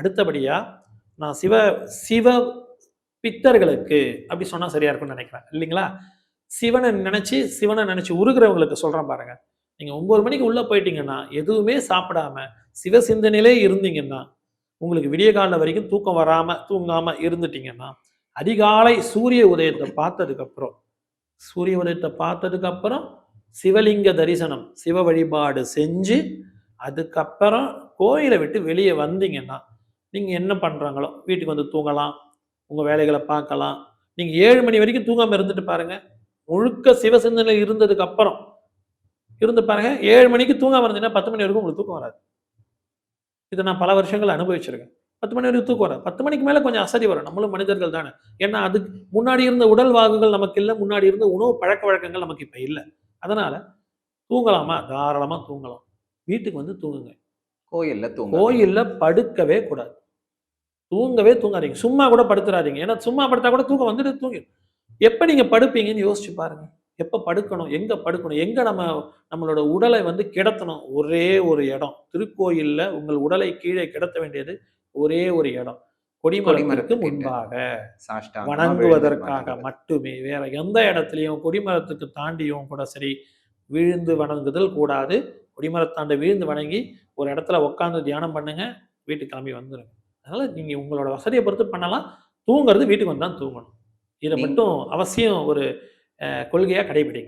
அடுத்தபடியா நான் சிவ சிவ பித்தர்களுக்கு அப்படி சொன்னா சரியா இருக்கும்னு நினைக்கிறேன் இல்லைங்களா? சிவனை நினைச்சு உருகிறவங்களுக்கு சொல்றேன் பாருங்க. நீங்க 9 மணிக்கு உள்ள போயிட்டீங்கன்னா, எதுவுமே சாப்பிடாம சிவ சிந்தனையிலே இருந்தீங்கன்னா, உங்களுக்கு விடிய காலைல வரைக்கும் தூக்கம் வராம, தூங்காம இருந்துட்டீங்கன்னா, அதிகாலை சூரிய உதயத்த பார்த்ததுக்கு அப்புறம் சிவலிங்க தரிசனம், சிவ வழிபாடு செஞ்சு, அதுக்கப்புறம் கோயில விட்டு வெளிய வந்தீங்கன்னா, நீங்க என்ன பண்றாங்களோ, வீட்டுக்கு வந்து தூங்கலாம், உங்க வேலைகள பார்க்கலாம். நீங்க 7 மணி வரைக்கும் தூங்காம இருந்துட்டு பாருங்க. முழுக்க சிவ சிந்தனை இருந்ததுக்கு அப்புறம் இருந்து பாருங்க. 7 மணிக்கு தூங்காம இருந்தீங்கன்னா 10 மணி வரைக்கும் உங்களுக்கு தூக்கம் வராது. இத நான் பல வருஷங்கள் அனுபவிச்சிருக்கேன். 10 மணி வரைக்கும் தூக்கம் வராது. 10 மணிக்கு மேல கொஞ்சம் அசதி வரும். நம்மளும் மனிதர்கள் தானே. ஏன்னா, அதுக்கு முன்னாடி இருந்த உடல் வாகுகள் நமக்கு இல்ல. முன்னாடி இருந்த உணவு பழக்கவழக்கங்கள் நமக்கு இப்ப இல்ல. அதனால தூங்கலாமா? தாராளமா தூங்கலாம். வீட்டுக்கு வந்து தூங்குங்க. கோயில்ல படுக்கவே கூடாது. தூங்கவே தூங்காதீங்க. சும்மா கூட படுத்துறாதீங்க. ஏன்னா, சும்மா படுத்தா கூட தூக்கம் வந்துட்டு தூங்கிடும். எப்ப நீங்க படுப்பீங்கன்னு யோசிச்சு பாருங்க. எப்ப படுக்கணும்? எங்க படுக்கணும்? எங்க நம்மளோட உடலை வந்து கிடத்தணும்? ஒரே ஒரு இடம். திருக்கோயில்ல உங்கள் உடலை கீழே கிடத்த வேண்டியது ஒரே ஒரு இடம். கொடிமரத்திற்கு முன்பாக வணங்குவதற்காக மட்டுமே. வேற எந்த இடத்துலயும் கொடிமரத்துக்கு தாண்டியும் கூட சரி, விழுந்து வணங்குதல் கூடாது. கொடிமரத்தாண்ட விழுந்து வணங்கி ஒரு இடத்துல உட்கார்ந்து தியானம் பண்ணுங்க. வீட்டுக்கு கிளம்பி வந்துருங்க. அதனால நீங்க உங்களோட வசதியை பொறுத்து பண்ணலாம். தூங்குறது வீட்டுக்கு வந்து தான் தூங்கணும். இத மட்டும் அவசியம் ஒரு கொள்கையா கடைபிடிங்க.